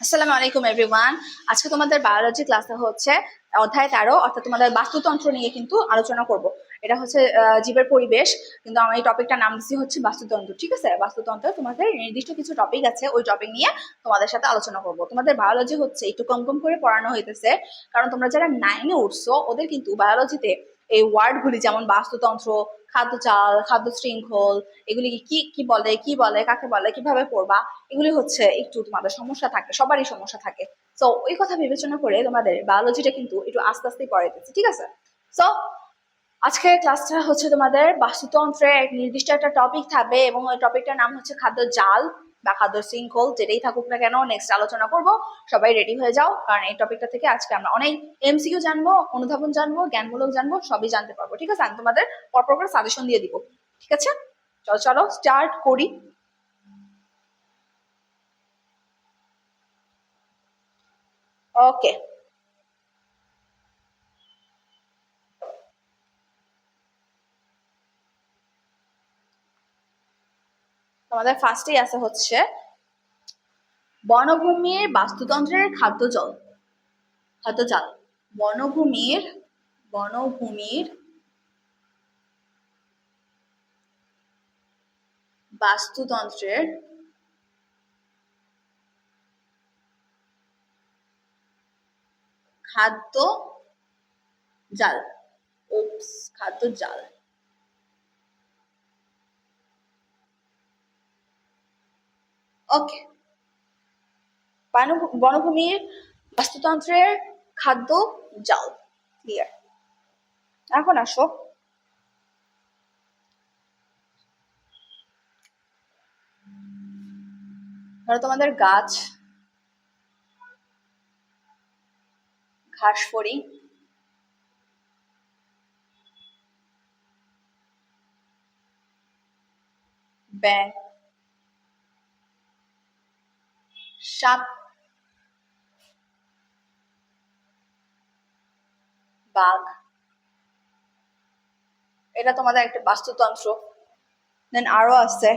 আসসালামু আলাইকুম এভরিওয়ান। আজকে তোমাদের বায়োলজি ক্লাসে হচ্ছে অধ্যায় 13 অর্থাৎ তোমাদের বাস্তুতন্ত্র নিয়ে কিন্তু আলোচনা করব। এটা হচ্ছে জীবের পরিবেশ, কিন্তু আমি এই টপিকটার নাম দিচ্ছি হচ্ছে বাস্তুতন্ত্র। ঠিক আছে, বাস্তুতন্ত্র তোমাদের নির্দিষ্ট কিছু টপিক আছে, ওই টপিক নিয়ে তোমাদের সাথে আলোচনা করব। তোমাদের বায়োলজি হচ্ছে একটু কম কম করে পড়ানো হইতেছে, কারণ তোমরা যারা 9-এ উঠছো ওদের কিন্তু বায়োলজিতে এই ওয়ার্ডগুলি যেমন বাস্তুতন্ত্র, খাদ্য চাল, খাদ্য শৃঙ্খল, এগুলি কি কি বলে, কি বলে, কাকে বলে, কিভাবে পড়বা, এগুলি হচ্ছে একটু তোমাদের সমস্যা থাকে, সবারই সমস্যা থাকে। তো ওই কথা বিবেচনা করে তোমাদের বায়োলজিটা কিন্তু একটু আস্তে আস্তে পড়াইতেছি, ঠিক আছে? তো আজকের ক্লাসটা হচ্ছে তোমাদের বাস্তুতন্ত্রের এক নির্দিষ্ট একটা টপিক থাকবে, এবং ওই টপিকটার নাম হচ্ছে খাদ্য জাল বা খাদ্য শৃঙ্খল, যেটাই থাকুক না কেন নেক্সট আলোচনা করব। সবাই রেডি হয়ে যাও, কারণ এই টপিকটা থেকে আজকে আমরা অনেক এমসিকিউ জানবো, অনুধাবন জানবো, জ্ঞানমূলক জানবো, সবই জানতে পারবো। ঠিক আছে, আমি তোমাদের পরপর করে সাজেশন দিয়ে দিব। ঠিক আছে, চলো চলো স্টার্ট করি। ওকে, তোমাদের ফার্স্টেই আছে হচ্ছে বনভূমির বাস্তুতন্ত্রের খাদ্যজাল। খাদ্যজাল, বনভূমির বনভূমির বাস্তুতন্ত্রের খাদ্য জাল। উপস, খাদ্য জাল। ওকে, বনভূমির বাস্তুতন্ত্রের খাদ্য জাল ক্লিয়ার। এখন আসো, ধরো তোমাদের গাছ, ঘাসফড়িং, ব্যাঙ, সাপ, বাঘ, এটা তোমাদের একটা বাস্তুতন্ত্র। দেন আরো আছে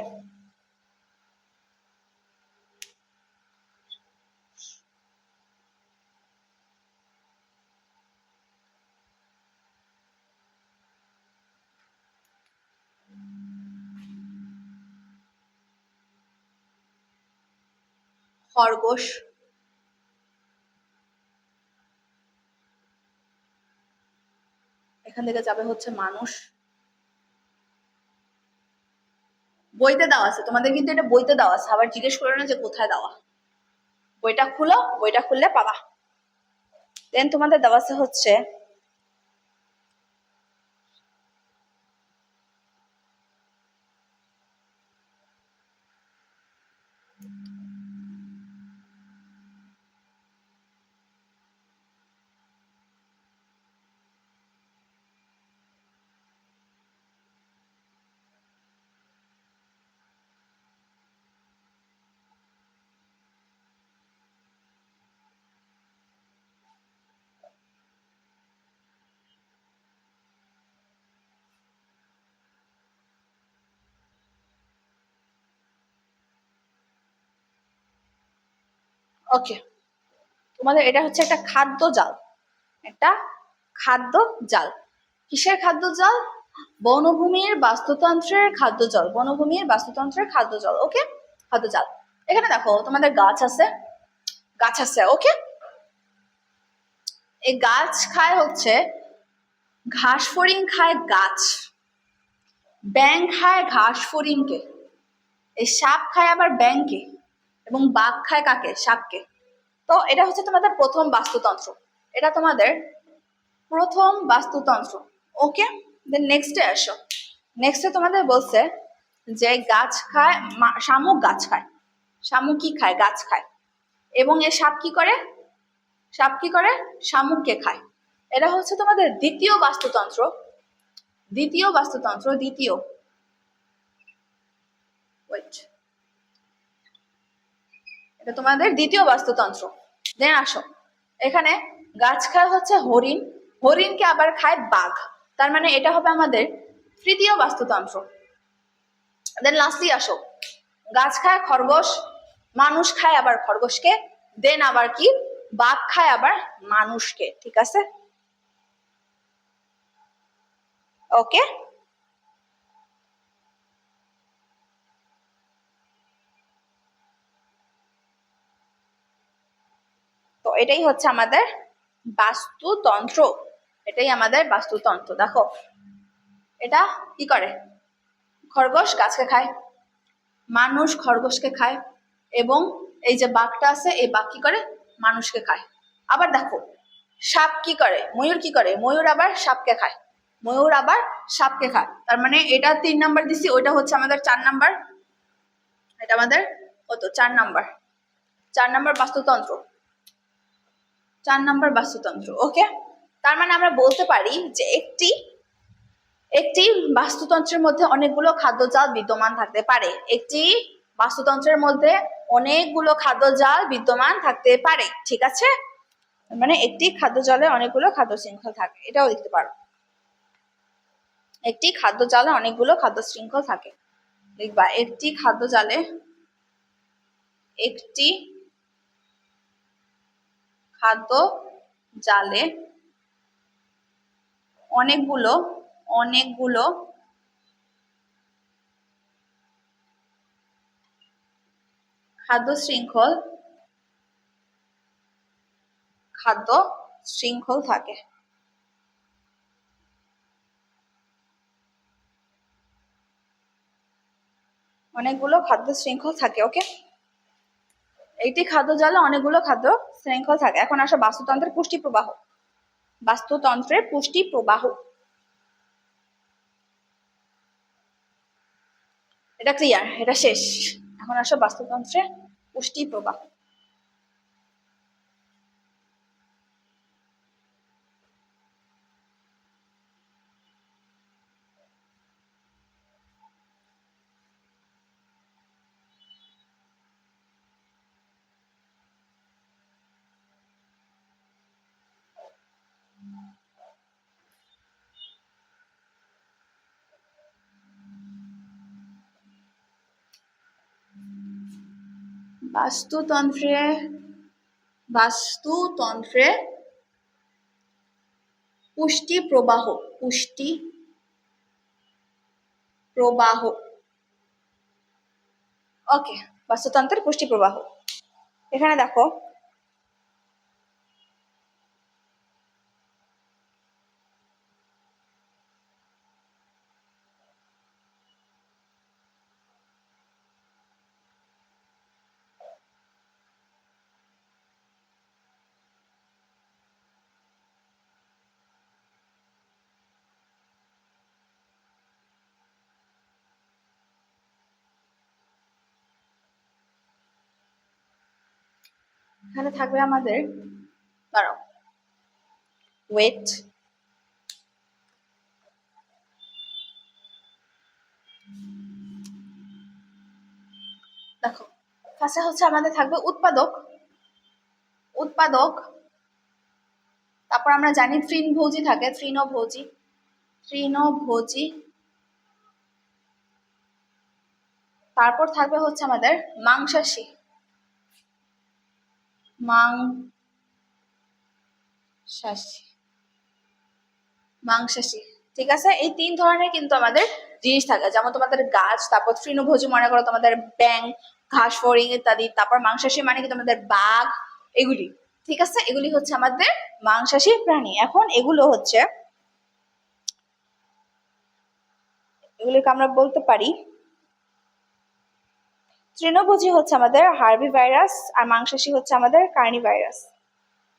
খরগোশ, এখান থেকে যাবে হচ্ছে মানুষ। বইতে দেওয়া আছে তোমাদের, কিন্তু এটা বইতে দেওয়া আছে, আবার জিজ্ঞেস করে না যে কোথায় দেওয়া। বইটা খুলো, বইটা খুললে পাবা। দেন তোমাদের দেওয়া আছে হচ্ছে ওকে, তোমাদের এটা হচ্ছে একটা খাদ্য জাল। একটা খাদ্য জাল। কিসের খাদ্য জাল? বনভূমির বাস্তুতন্ত্রের খাদ্য জল। বনভূমির বাস্তুতন্ত্রের খাদ্য জল। ওকে, খাদ্য জাল। এখানে দেখো তোমাদের গাছ আছে, গাছ আছে। ওকে, এই গাছ খায় হচ্ছে, ঘাস ফড়িং খায় গাছ, ব্যাঙ খায় ঘাস ফড়িংকে, এই সাপ খায় আবার ব্যাঙকে, এবং বাঘ খায় কাকে? সাপকে। তো এটা হচ্ছে তোমাদের প্রথম বাস্তুতন্ত্র, এটা তোমাদের প্রথম বাস্তুতন্ত্র। ওকে, দেন নেক্সটে আসো। নেক্সটে তোমাদের বলছে যে গাছ খায়, শামুক গাছ খায়। শামুক কি খায়? গাছ খায়। এবং এ সাপ কি করে? সাপ কি করে? শামুককে খায়। এটা হচ্ছে তোমাদের দ্বিতীয় বাস্তুতন্ত্র। দ্বিতীয় বাস্তুতন্ত্র, দ্বিতীয়। ওয়েট, এটা তোমাদের দ্বিতীয় বাস্তুতন্ত্র। দেন আসো, এখানে গাছ খায় হচ্ছে হরিণ, হরিণকে আবার খায় বাঘ, তার মানে এটা হবে আমাদের তৃতীয় বাস্তুতন্ত্র। দেন লাস্টলি আসো, গাছ খায় খরগোশ, মানুষ খায় আবার খরগোশকে, দেন আবার কি, বাঘ খায় আবার মানুষকে, ঠিক আছে? ওকে, তো এটাই হচ্ছে আমাদের বাস্তুতন্ত্র, এটাই আমাদের বাস্তুতন্ত্র। দেখো এটা কি করে, খরগোশ গাছকে খায়, মানুষ খরগোশকে খায়, এবং এই যে বাঘটা আছে এই বাঘ কি করে, মানুষকে খায়। আবার দেখো সাপ কি করে, ময়ূর কি করে, ময়ূর আবার সাপকে খায়, ময়ূর আবার সাপকে খায়। তার মানে এটা 3 নাম্বার দিছি, ওইটা হচ্ছে আমাদের 4 নাম্বার, এটা আমাদের কত, 4 নাম্বার, 4 নাম্বার বাস্তুতন্ত্র, 4 নাম্বার বাস্তুতন্ত্র। ওকে, তার মানে আমরা বলতে পারি যে একটি একটি বাস্তুতন্ত্রের মধ্যে অনেকগুলো খাদ্যজাল বিদ্যমান থাকতে পারে, একটি বাস্তুতন্ত্রের মধ্যে অনেকগুলো খাদ্যজাল বিদ্যমান থাকতে পারে, ঠিক আছে? মানে একটি খাদ্যজালে অনেকগুলো খাদ্য শৃঙ্খল থাকে, এটাও লিখতে পারো, একটি খাদ্যজালে অনেকগুলো খাদ্য শৃঙ্খল থাকে, লিখবা একটি খাদ্যজালে, একটি খাদ্য জালে অনেকগুলো অনেকগুলো খাদ্য শৃঙ্খল থাকে। অনেকগুলো খাদ্য শৃঙ্খল থাকে। ওকে, একটি খাদ্য জালে অনেকগুলো খাদ্য শৃঙ্খল থাকে। এখন আসো বাস্তুতন্ত্রের পুষ্টি প্রবাহ, বাস্তুতন্ত্রের পুষ্টি প্রবাহ, এটা ক্লিয়ার, এটা শেষ। এখন আসো বাস্তুতন্ত্রের পুষ্টি প্রবাহ। বাস্তুতন্ত্রে বাস্তুতন্ত্রে পুষ্টি প্রবাহ, পুষ্টি প্রবাহ। ওকে, বাস্তুতন্ত্রের পুষ্টি প্রবাহ, এখানে দেখো এখানে থাকবে আমাদের, দাঁড়াও, ওয়েট, দেখো ফার্স্টে হচ্ছে আমাদের থাকবে উৎপাদক, উৎপাদক, তারপর আমরা জানি তৃণভোজী থাকে, তৃণভোজী, তৃণভোজী, তারপর থাকবে হচ্ছে আমাদের মাংসাশী, মাংসাশী, মাংসাশী, ঠিক আছে? এই 3 ধরনের কিন্তু আমাদের জিনিস থাকে, যেমন তোমাদের গাছ, তারপর তৃণভোজী মনে করো তোমাদের ব্যাং, ঘাস ফড়িং ইত্যাদি, তারপর মাংসাশী মানে কি তোমাদের বাঘ, এগুলি, ঠিক আছে? এগুলি হচ্ছে আমাদের মাংসাশী প্রাণী। এখন এগুলিকে আমরা বলতে পারি, তৃণভোজী হচ্ছে আমাদের হার্বি ভাইরাস, আর মাংসাশী হচ্ছে আমাদের কার্নি ভাইরাস,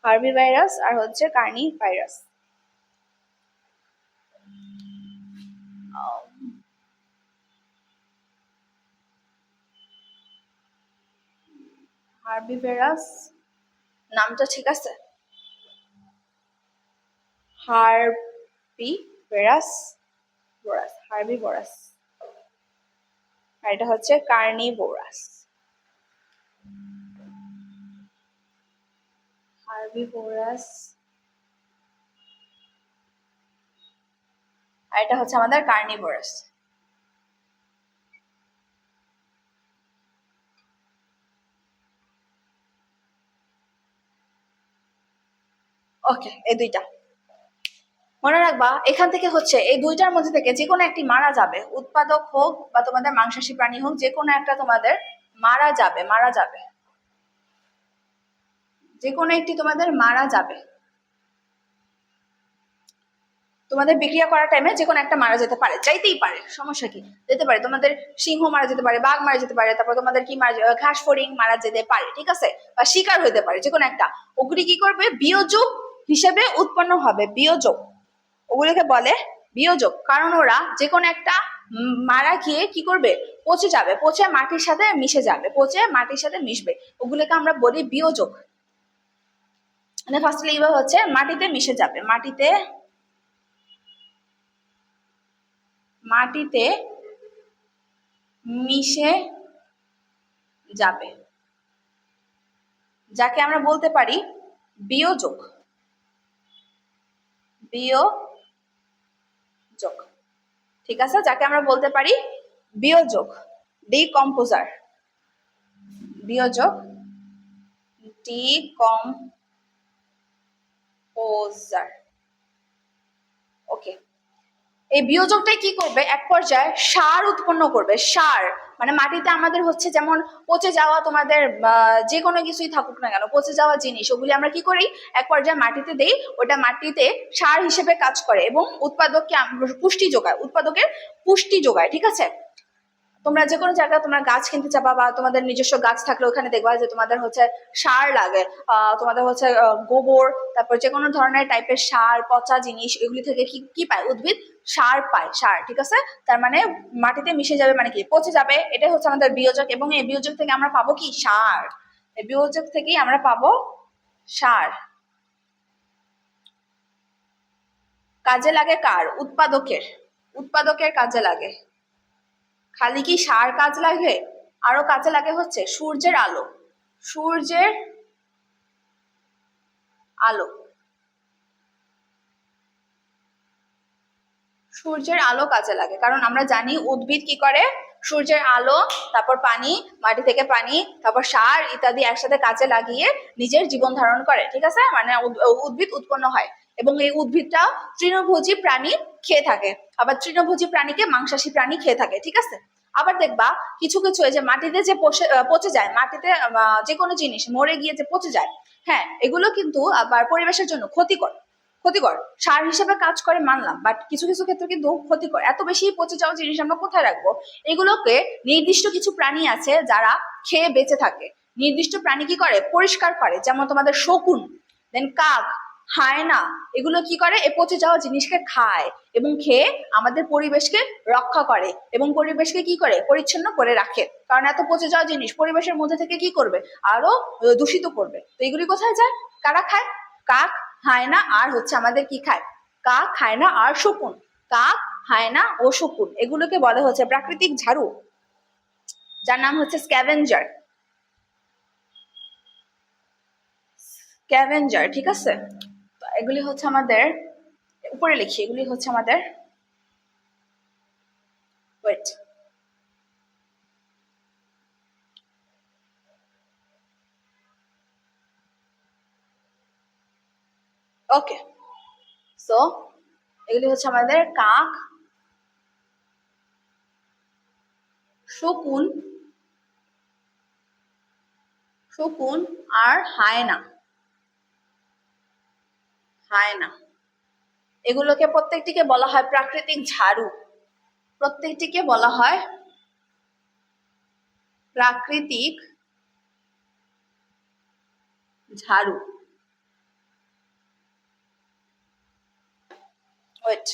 হার্বি ভাইরাস আর হচ্ছে কার্নি ভাইরাস। হার্বি ভাইরাস নামটা ঠিক আছে, হার্বি ভাইরাস, হার্বি ভাইরাস, আর এটা হচ্ছে কার্নিভোরাস, হার্বিভোরাস, আর এটা হচ্ছে আমাদের কার্নিভোরাস। ওকে, এই দুইটা মনে রাখবা। এখান থেকে হচ্ছে এই দুইটার মধ্যে থেকে যে কোনো একটি মারা যাবে, উৎপাদক হোক বা তোমাদের মাংসাশী প্রাণী হোক, যে কোনো একটা তোমাদের মারা যাবে, মারা যাবে, যে কোনো একটি তোমাদের মারা যাবে। তোমাদের বিক্রিয়া করার টাইমে যে কোনো একটা মারা যেতে পারে, যাইতেই পারে, সমস্যা কি, যেতে পারে। তোমাদের সিংহ মারা যেতে পারে, বাঘ মারা যেতে পারে, তারপর তোমাদের কি মারা, ঘাস ফড়িং মারা যেতে পারে, ঠিক আছে, বা শিকার হতে পারে, যে কোনো একটা। ওগুলি কি করবে, বিয়োজক হিসেবে উৎপন্ন হবে, বিয়োজক, ওগুলিকে বলে বিয়োজক। কারণ ওরা যে কোনো একটা মারা গিয়ে কি করবে, পচে যাবে, পচে মাটির সাথে মিশে যাবে, পচে মাটির সাথে মিশবে, ওগুলোকে আমরা বলি বিয়োজক। মানে ফার্স্টলি এইভাবে হচ্ছে মাটিতে মিশে যাবে, মাটিতে মাটিতে মিশে যাবে, যাকে আমরা বলতে পারি বিয়োজক, বিয়োজক, ঠিক আছে, যাকে আমরা বলতে পারি বিয়োজক, ডিকম্পোজার, বিয়োজক, ডিকম্পোজার। ওকে, এই বিয়োজকটাই কি করবে, এক পর্যায়ে সার উৎপন্ন করবে। সার মানে মাটিতে আমাদের হচ্ছে যেমন পচে যাওয়া তোমাদের যে কোনো কিছুই থাকুক না কেন, পচে যাওয়া জিনিস, ওগুলি আমরা কি করি, এক পর্যায়ে মাটিতে দেই, ওটা মাটিতে সার হিসেবে কাজ করে এবং উৎপাদককে পুষ্টি যোগায়, উৎপাদকের পুষ্টি যোগায়, ঠিক আছে। তোমরা যে কোনো জায়গায় তোমরা গাছ কিনতে যাবা বা তোমাদের নিজস্ব গাছ থাকলে ওখানে দেখবা যে তোমাদের হচ্ছে সার লাগে, তোমাদের হচ্ছে গোবর, তারপর যে কোনো ধরনের টাইপের সার, পচা জিনিস, এগুলি থেকে কি কি পায়, উদ্ভিদ সার পায়, সার, ঠিক আছে। তার মানে মাটিতে মিশে যাবে মানে কি, পচে যাবে, এটাই হচ্ছে আমাদের বিয়োজক। এবং এই বিয়োজক থেকে আমরা পাবো কি, সার, এই বিয়োজক থেকেই আমরা পাবো সার। কাজে লাগে কার, উৎপাদকের, উৎপাদকের কাজে লাগে। খালি কি সার কাজ লাগে, আরো কাজে লাগে হচ্ছে সূর্যের আলো, সূর্যের আলো, সূর্যের আলো কাজে লাগে। কারণ আমরা জানি উদ্ভিদ কি করে, সূর্যের আলো, তারপর পানি, মাটি থেকে পানি, তারপর সার ইত্যাদি একসাথে কাজে লাগিয়ে নিজের জীবন ধারণ করে, ঠিক আছে, মানে উদ্ভিদ উৎপন্ন হয়। এবং এই উদ্ভিদটা তৃণভোজী প্রাণী খেয়ে থাকে, আবার তৃণভোজী প্রাণীকে মাংসাশী প্রাণী খেয়ে থাকে, ঠিক আছে। আবার দেখবা কিছু কিছু এই যে মাটিতে যে পচে যায়, মাটিতে যে কোনো জিনিস মরে গিয়ে যে পচে যায়, হ্যাঁ, এগুলো কিন্তু আবার পরিবেশের জন্য ক্ষতিকর, ক্ষতিকর সার হিসেবে কাজ করে মানলাম, বাট কিছু কিছু ক্ষেত্রে কিন্তু ক্ষতিকর। এত বেশি পচে যাওয়া জিনিস আমরা কোথায় রাখবো, এগুলোকে নির্দিষ্ট কিছু প্রাণী আছে যারা খেয়ে বেঁচে থাকে। নির্দিষ্ট প্রাণী কি করে, পরিষ্কার করে, যেমন তোমাদের শকুন, দেন কাক, হায়না, এগুলো কি করে, এই পচে যাওয়া জিনিসকে খায় এবং খেয়ে আমাদের পরিবেশকে রক্ষা করে এবং পরিবেশকে কি করে, পরিচ্ছন্ন করে রাখে। কারণ এত পচে যাওয়া জিনিস পরিবেশের মধ্যে থেকে কি করবে, আরো দূষিত করবে। তো এগুলি কোথায় যায়, কারা খায়, কাক, হায়না, আর হচ্ছে আমাদের কি খায়, কাক, হায়না আর শকুন, কাক, হায়না ও শকুন, এগুলোকে বলে হচ্ছে প্রাকৃতিক ঝাড়ু, যার নাম হচ্ছে স্ক্যাভেঞ্জার, স্ক্যাভেঞ্জার, ঠিক আছে। তো এগুলি হচ্ছে আমাদের, উপরে লিখি, এগুলি হচ্ছে আমাদের, ওয়েট, ওকে, সো এগুলি হচ্ছে আমাদের কাক, শকুন, শকুন আর হায়না, হায়না, এগুলোকে প্রত্যেকটিকে বলা হয় প্রাকৃতিক ঝাড়ু, প্রত্যেকটিকে বলা হয় প্রাকৃতিক ঝাড়ু। ওয়েট,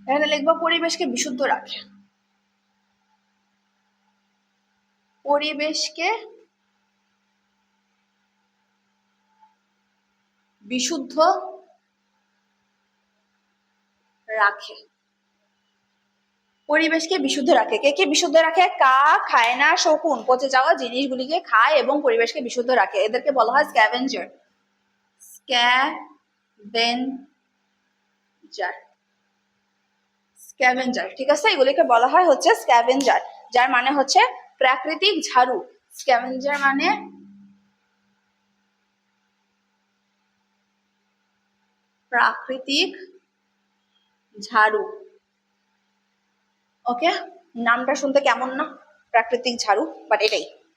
এখানে লিখবো পরিবেশকে বিশুদ্ধ রাখে, পরিবেশকে বিশুদ্ধ রাখে, পরিবেশকে বিশুদ্ধ রাখে। কে কে বিশুদ্ধ রাখে, কাক, হায়না, শকুন পচে যাওয়া জিনিসগুলিকে খায় এবং পরিবেশকে বিশুদ্ধ রাখে, এদেরকে বলা হয় স্ক্যাভেঞ্জার, স্ক্যাভেঞ্জার, স্ক্যাভেঞ্জার, ঠিক আছে, এগুলিকে বলা হয় হচ্ছে স্ক্যাভেঞ্জার, যার মানে হচ্ছে প্রাকৃতিক ঝাড়ু। স্ক্যাভেঞ্জার মানে প্রাকৃতিক ঝাড়ু। ওকে, নামটা শুনতে কেমন না, প্রাকৃতিক ঝাড়ু, বাট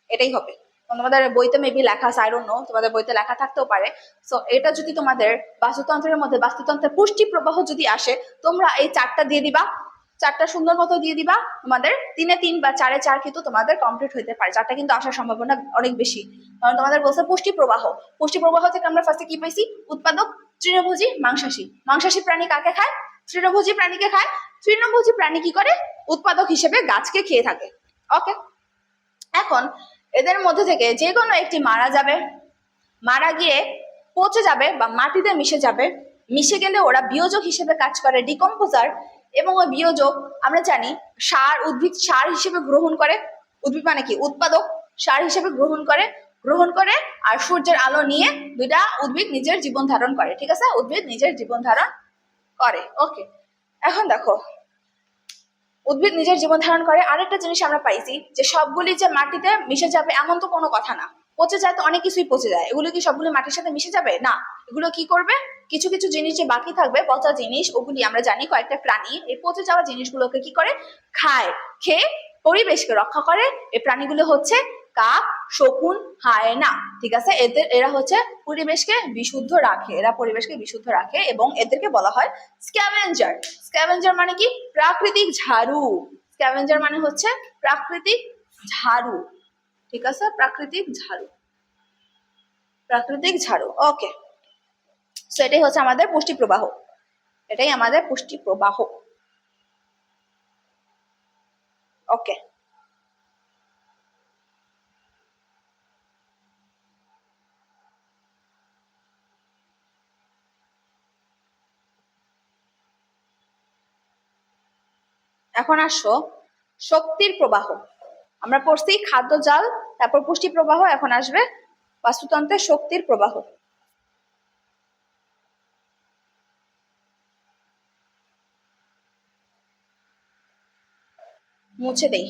এটাই হবে। তোমাদের বইতে মেবি লেখা আছে, আই ডোন্ট নো, তোমাদের বইতে লেখা থাকতেও পারে। সো এটা যদি তোমাদের বাস্তুতন্ত্রের মধ্যে বাস্তুতন্ত্রের পুষ্টি প্রবাহ যদি আসে, তোমরা এই 4টা দিয়ে দিবা, 4টা সুন্দর মতো দিয়ে দিবা। তোমাদের 3-এ 3 বা 4-এ 4 কিন্তু তোমাদের কমপ্লিট হইতে পারে। 4টা কিন্তু আসার সম্ভাবনা অনেক বেশি, কারণ তোমাদের বলছে পুষ্টি প্রবাহ। পুষ্টি প্রবাহ থেকে আমরা ফার্স্টে কি পাইছি? উৎপাদক, তৃণভোজী, মাংসাশী। মাংসাশী প্রাণী কাকে খায়? তৃণভোজী প্রাণীকে খায়। তৃণভোজী প্রাণী কি করে? উৎপাদক হিসেবে গাছকে খেয়ে থাকে। ওকে, এখন এদের মধ্যে থেকে যে কোনো একটি মারা যাবে, মারা গিয়ে পচে যাবে বা মাটিতে মিশে যাবে। মিশে গেলে ওরা বিয়োজক হিসেবে কাজ করে, ডিকম্পোজার। এবং ওই বিয়োজক আমরা জানি সার, উদ্ভিদ সার হিসেবে গ্রহণ করে। উদ্ভিদ মানে কি? উৎপাদক সার হিসেবে গ্রহণ করে আর সূর্যের আলো নিয়ে দুইটা উদ্ভিদ নিজের জীবন ধারণ করে। ঠিক আছে, উদ্ভিদ নিজের জীবন ধারণ করে। ওকে, এখন দেখো উদ্ভিদ নিজের জীবন ধারণ করে। আরেকটা জিনিস আমরা পাইছি যে সবগুলি যে মাটিতে মিশে যাবে এমন তো কোনো কথা না। পচে যায় তো অনেক কিছুই পচে যায়, এগুলো কি সবগুলি মাটির সাথে মিশে যাবে? না, এগুলো কি করবে? কিছু কিছু জিনিস যে বাকি থাকবে, পচা জিনিস, ওগুলি আমরা জানি কয়েকটা প্রাণী এই পচে যাওয়া জিনিসগুলোকে কি করে? খায়। খেয়ে পরিবেশকে রক্ষা করে। এই প্রাণীগুলো হচ্ছে কাক, শকুন, হায়না। ঠিক আছে, এরা হচ্ছে পরিবেশকে বিশুদ্ধ রাখে, এরা পরিবেশকে বিশুদ্ধ রাখে এবং এদেরকে বলা হয় স্ক্যাভেঞ্জার। স্ক্যাভেঞ্জার মানে কি? প্রাকৃতিক ঝাড়ু। স্ক্যাভেঞ্জার মানে হচ্ছে প্রাকৃতিক ঝাড়ু। ঠিক আছে, প্রাকৃতিক ঝাড়ু, প্রাকৃতিক ঝাড়ু। ওকে, সো এটাই হচ্ছে আমাদের পুষ্টি প্রবাহ, এটাই আমাদের পুষ্টি প্রবাহ। ওকে, এখন আসো শক্তির প্রবাহ। আমরা পড়ছি খাদ্য জাল, তারপর পুষ্টি প্রবাহ, এখন আসবে বাস্তুতন্ত্রের শক্তির প্রবাহ। মুছে দেই।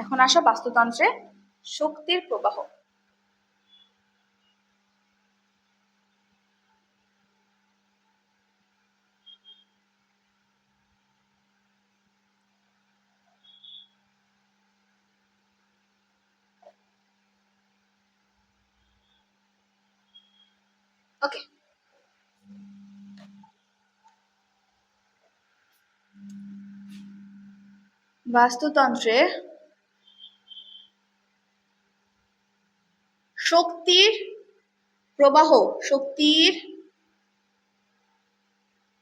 এখন আসো বাস্তুতন্ত্রে শক্তির প্রবাহ। ওকে, বাস্তুতন্ত্রে শক্তির প্রবাহ, শক্তির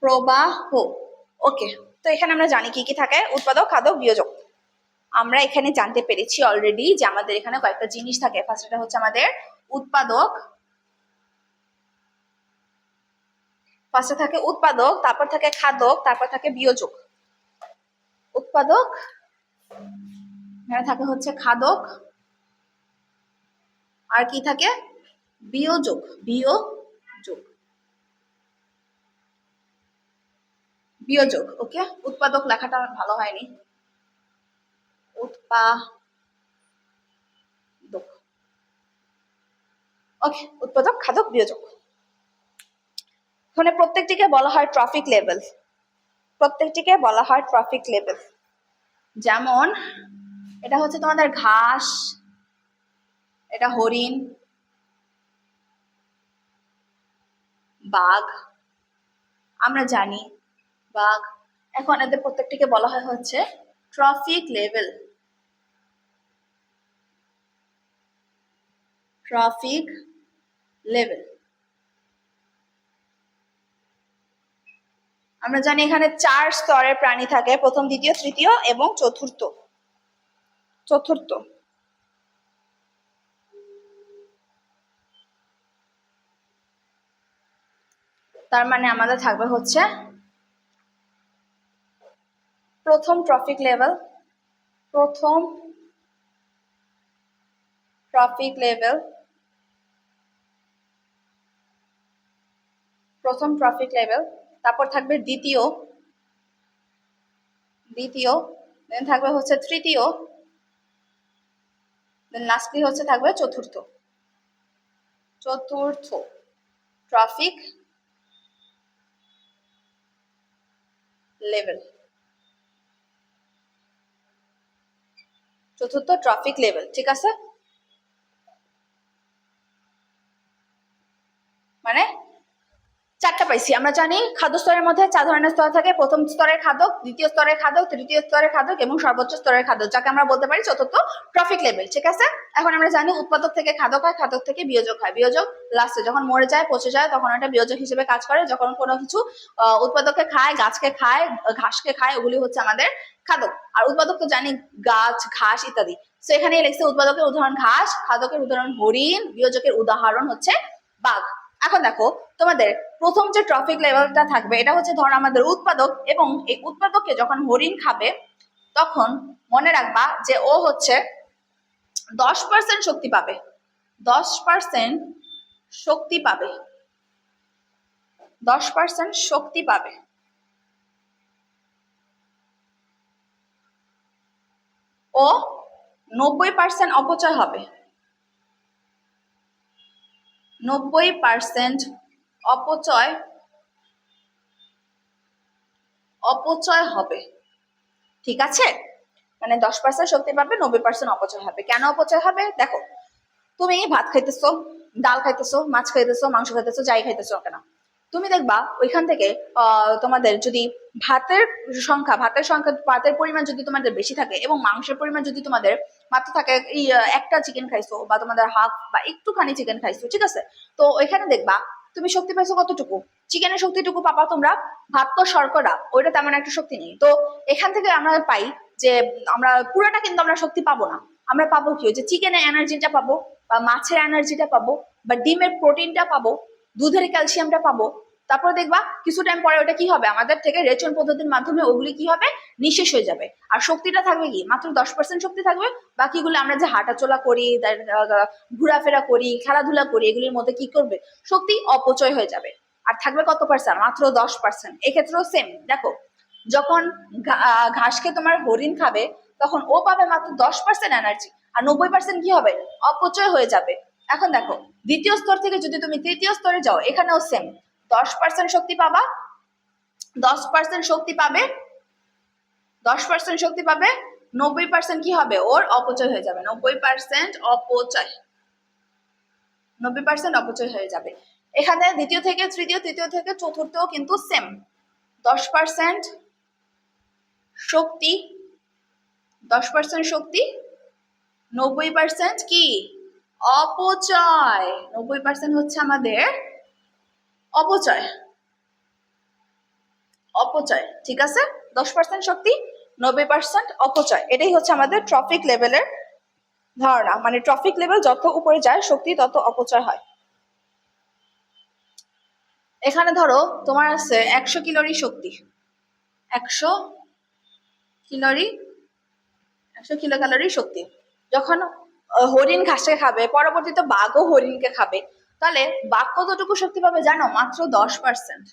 প্রবাহ। ওকে, তো এখানে আমরা জানি কি কি থাকে? উৎপাদক, খাদক, বিয়োজক। আমরা এখানে জানতে পেরেছি অলরেডি যে আমাদের এখানে কয়েকটা জিনিস থাকে। ফার্স্টটা হচ্ছে আমাদের উৎপাদক, ফার্স্টে থাকে উৎপাদক, তারপর থাকে খাদক, তারপর থাকে বিয়োজক। উৎপাদক, এখানে থাকে হচ্ছে খাদক, আর কি থাকে? বিয়োজক। বিয়োজক, বিয়োজক। ওকে, উৎপাদক লেখাটা ভালো হয়নি, উৎপাদক। ওকে, উৎপাদক, খাদক, বিয়োজক। এখানে প্রত্যেকটিকে বলা হয় ট্রফিক লেভেল, প্রত্যেকটিকে বলা হয় ট্রফিক লেভেল। যেমন এটা হচ্ছে তোমাদের ঘাস, এটা হরিণ, বাঘ, আমরা জানি বাঘ। এখন এদের প্রত্যেকটিকে বলা হয় হচ্ছে ট্রফিক লেভেল, ট্রফিক লেভেল। আমরা জানি এখানে 4 স্তরের প্রাণী থাকে, প্রথম, দ্বিতীয়, তৃতীয় এবং চতুর্থ। চতুর্থ, তার মানে আমাদের থাকবে হচ্ছে প্রথম ট্রফিক লেভেল, প্রথম ট্রফিক লেভেল, প্রথম ট্রফিক লেভেল। তারপর থাকবে দ্বিতীয়, দ্বিতীয়, দেন থাকবে হচ্ছে তৃতীয়, দেন লাস্টলি হচ্ছে থাকবে চতুর্থ ট্রফিক লেভেল। চতুর্থ ট্রফিক লেভেল, ঠিক আছে? মানে চারটা পাইছি। আমরা জানি খাদ্য স্তরের মধ্যে 4 ধরনের স্তর থাকে। প্রথম স্তরের খাদক, দ্বিতীয় স্তরের খাদক, তৃতীয় স্তরের খাদক এবং সর্বোচ্চ স্তরের খাদক, যাকে আমরা বলতে পারি চতুর্থ ট্রফিক লেভেল, ঠিক আছে? এখন আমরা জানি উৎপাদক থেকে খাদক হয়, খাদক থেকে বিয়োজক হয়। বিয়োজক লাস্টে যখন মরে যায়, পচে যায়, তখন এটা বিয়োজক হিসেবে কাজ করে। যখন কোনো কিছু উৎপাদককে খায়, গাছকে খায়, ঘাসকে খায়, ওগুলি হচ্ছে আমাদের খাদক। আর উৎপাদক তো জানি গাছ, ঘাস ইত্যাদি। তো এখানে লিখছে উৎপাদকের উদাহরণ ঘাস, খাদকের উদাহরণ হরিণ, বিয়োজকের উদাহরণ হচ্ছে বাঘ। এখন দেখো তোমাদের প্রথম যে ট্রফিক লেভেলটা থাকবে, এটা হচ্ছে ধরো আমাদের উৎপাদক, এবং এই উৎপাদককে যখন হরিণ খাবে তখন মনে রাখবা যে ও হচ্ছে 10% শক্তি পাবে। 10% শক্তি পাবে। 10% শক্তি পাবে। ও 90% অপচয় হবে। 90% অপচয় হবে, ঠিক আছে? মানে 10% শক্তি পাবে, 90% অপচয় হবে। কেন অপচয় হবে? দেখো, তুমি ভাত খাইতেছো, ডাল খাইতেছো, মাছ খাইতেছো, মাংস খাইতেছো, যাই খাইতেছো কেন, তুমি দেখবা ওইখান থেকে তোমাদের যদি ভাতের পরিমাণ যদি তোমাদের বেশি থাকে এবং মাংসের পরিমাণ যদি তোমাদের মাত্র থাকে এই একটা চিকেন খাইছো বা তোমাদের হাফ বা একটুখানি চিকেন খাইছো, ঠিক আছে? তো ওইখানে দেখবা তুমি শক্তি পাইছো কতটুকু? চিকেনের শক্তিটুকু পাবা তোমরা। ভাত তো শর্করা, ওইটা তেমন একটা শক্তি নেই। তো এখান থেকে আমরা পাই যে আমরা পুরোটা কিন্তু আমরা শক্তি পাবো না। আমরা পাবো কি, যে চিকেনের এনার্জিটা পাবো, বা মাছের এনার্জিটা পাবো, বা ডিমের প্রোটিনটা পাবো, দুধের ক্যালসিয়ামটা পাবো। তারপর দেখবা কিছু টাইম পরে ওটা কি হবে, আমাদের থেকে রেচন পদ্ধতির মাধ্যমে ওগুলি কি হবে, নিঃশেষ হয়ে যাবে। আর শক্তিটা থাকবে কি, মাত্র 10% শক্তি থাকবে। বাকিগুলো আমরা যে হাঁটাচলা করি, ঘোরাফেরা করি, খেলাধুলা করি, এগুলির মধ্যে কি করবে, শক্তি অপচয় হয়ে যাবে। আর থাকবে কত পার্সেন্ট? মাত্র 10%। এক্ষেত্রেও সেম। দেখো, যখন ঘাসকে তোমার হরিণ খাবে তখন ও পাবে মাত্র 10% এনার্জি, আর 90% কি হবে, অপচয় হয়ে যাবে। এখন দেখো, দ্বিতীয় স্তর থেকে যদি তুমি তৃতীয় স্তরে যাও, এখানেও সেম। 10% শক্তি পাবা, 10% শক্তি পাবে, 10% শক্তি পাবে, 90% কি হবে, ওর অপচয় হয়ে যাবে। 90% অপচয়, 90% অপচয় হয়ে যাবে। এখানে দ্বিতীয় থেকে তৃতীয়, তৃতীয় থেকে চতুর্থ কিন্তু সেম। 10% শক্তি, 10% শক্তি, 90% কি, অপচয়। 90% হচ্ছে আমাদের অপচয়, অপচয়, ঠিক আছে? 10% শক্তি, 90% অপচয়, এটাই হচ্ছে আমাদের ট্রফিক লেভেলের ধারণা। মানে ট্রফিক লেভেল যত উপরে যায় শক্তি তত অপচয় হয়। এখানে ধরো তোমার আছে 100 ক্যালোরি শক্তি, 100 ক্যালোরি, 100 কিলো ক্যালোরি শক্তি। যখন হরিণ ঘাসে খাবে, পরবর্তীতে বাঘও হরিণকে খাবে, তাহলে বাঘ কতটুকু শক্তি পাবে জানো? মাত্র 10%।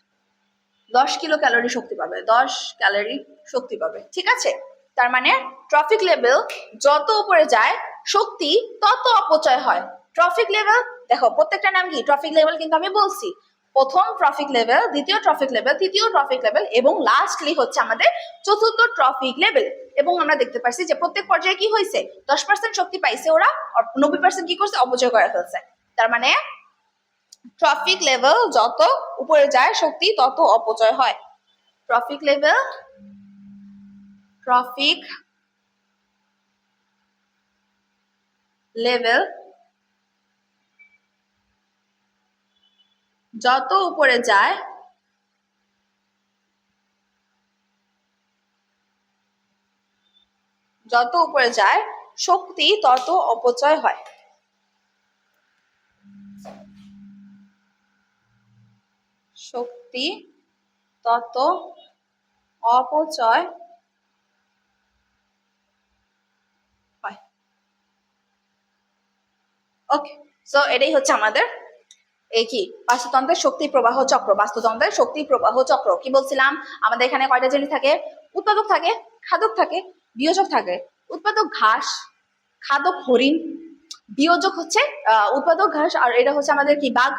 10 কিলো ক্যালোরি শক্তি পাবে, 10 ক্যালোরি শক্তি পাবে, ঠিক আছে? তার মানে ট্রফিক লেভেল যত উপরে যায় শক্তি তত অপচয় হয়। ট্রফিক লেভেল দেখো, প্রত্যেকটা নাম কি ট্রফিক লেভেল, কিন্তু আমি বলছি প্রথম ট্রফিক লেভেল, দ্বিতীয় ট্রফিক লেভেল, তৃতীয় ট্রফিক লেভেল এবং লাস্টলি হচ্ছে আমাদের চতুর্থ ট্রফিক লেভেল। এবং আমরা দেখতে পাচ্ছি যে প্রত্যেক পর্যায়ে কি হয়েছে, 10% শক্তি পাইছে ওরা, 90% কি করছে, অপচয় করে ফেলছে। তার মানে ট্রফিক লেভেল যত উপরে যায় শক্তি তত অপচয় হয়। ট্রফিক লেভেল, ট্রফিক লেভেল যত উপরে যায় শক্তি তত অপচয় হয়। শক্তি তত অপচয় হয়। ওকে, সো এটাই হচ্ছে আমাদের এই কি বাস্তুতন্ত্রের শক্তি প্রবাহ চক্র। বাস্তুতন্ত্রের শক্তি প্রবাহ চক্র কি বলছিলাম, আমাদের এখানে কয়টা জিনিস থাকে, উৎপাদক থাকে, খাদক থাকে, বিয়োজক থাকে। উৎপাদক ঘাস খাদক হরিণ, বিয়োজক হচ্ছে উৎপাদক ঘাস, আর এটা হচ্ছে আমাদের কি বাঘ।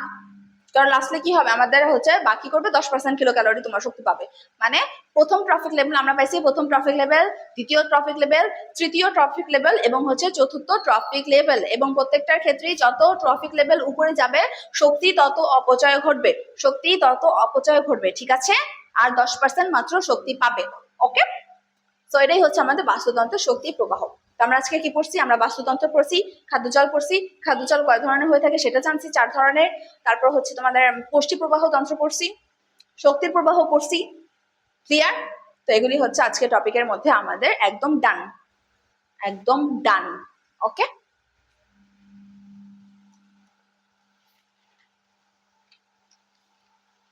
কারণ লাস্টে কি হবে আমাদের হচ্ছে বাকি করবে 10% কিলো ক্যালোরি তোমার শক্তি পাবে। মানে প্রথম ট্রফিক লেভেল আমরা পাইছি, প্রথম ট্রফিক লেভেল, দ্বিতীয় ট্রফিক লেভেল, তৃতীয় ট্রফিক লেভেল এবং হচ্ছে চতুর্থ ট্রফিক লেভেল। এবং প্রত্যেকটার ক্ষেত্রেই যত ট্রফিক লেভেল উপরে যাবে শক্তি তত অপচয় ঘটবে, শক্তি তত অপচয় ঘটবে, ঠিক আছে। আর 10% মাত্র শক্তি পাবে। ওকে, তো এটাই হচ্ছে আমাদের বাস্তুতন্ত্রের শক্তি প্রবাহ। তো আমরা আজকে কি পড়ছি, আমরা বাস্তুতন্ত্র পড়ছি, খাদ্যজল পড়ছি, খাদ্যজল কয় ধরনের হয়ে থাকে সেটা জানছি, 4 ধরনের। তারপর হচ্ছে তোমাদের পুষ্টি প্রবাহ তন্ত্র পড়ছি, শক্তির প্রবাহ পড়ছি। ক্লিয়ার? তো এগুলি হচ্ছে আজকে টপিকের মধ্যে আমাদের একদম ডান, একদম ডান। ওকে,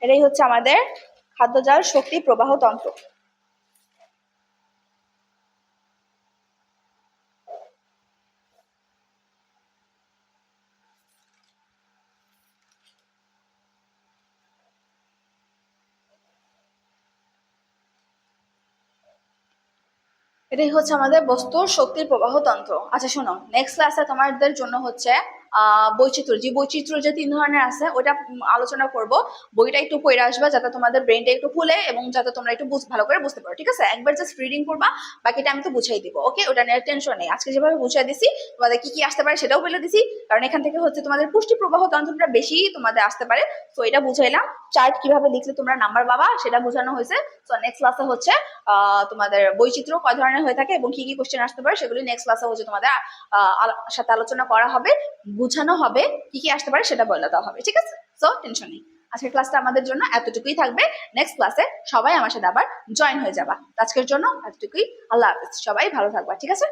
এটাই হচ্ছে আমাদের খাদ্যজাল শক্তি প্রবাহ তন্ত্র। এটাই হচ্ছে আমাদের বস্তুর শক্তির প্রবাহ তন্ত্র। আচ্ছা শোনো, নেক্সট ক্লাসে তোমাদের জন্য হচ্ছে বৈচিত্র্য, যে বৈচিত্র্য যে 3 ধরনের আছে ওটা আলোচনা করব। বইটা একটু পড়ে আসবা যাতে তোমাদের ব্রেনটা একটু খুলে এবং যাতে তোমরা একটু ভালো করে বুঝতে পারো, ঠিক আছে। একবার জাস্ট রিডিং করবা, বাকিটা আমি তো বুঝাই দিব। ওকে, ওটা নিয়ে টেনশন নেই। আজকে যেভাবে বুঝাই দিছি তোমাদের কি কি আসতে পারে সেটাও বলে দিছি, কারণ এখান থেকে হচ্ছে তোমাদের পুষ্টি প্রবাহ তন্ত্রটা বেশি তোমাদের আসতে পারে। তো এটা বুঝাইলাম, চার্ট কিভাবে লিখলে তোমরা নাম্বার পাবা সেটা বোঝানো হয়েছে। তো নেক্সট ক্লাসে হচ্ছে তোমাদের বৈচিত্র্য কয় ধরনের হয়ে থাকে এবং কি কি কোশ্চেন আসতে পারে সেগুলি নেক্সট ক্লাসে হচ্ছে তোমাদের সাথে আলোচনা করা হবে, বুঝানো হবে, কি কি আসতে পারে সেটা বলে দেওয়া হবে, ঠিক আছে। সো টেনশন নেই, আজকের ক্লাসটা আমাদের জন্য এতটুকুই থাকবে। নেক্সট ক্লাসে সবাই আমার সাথে আবার জয়েন হয়ে যাবা। আজকের জন্য এতটুকুই। আল্লাহ হাফেজ, সবাই ভালো থাকবা, ঠিক আছে।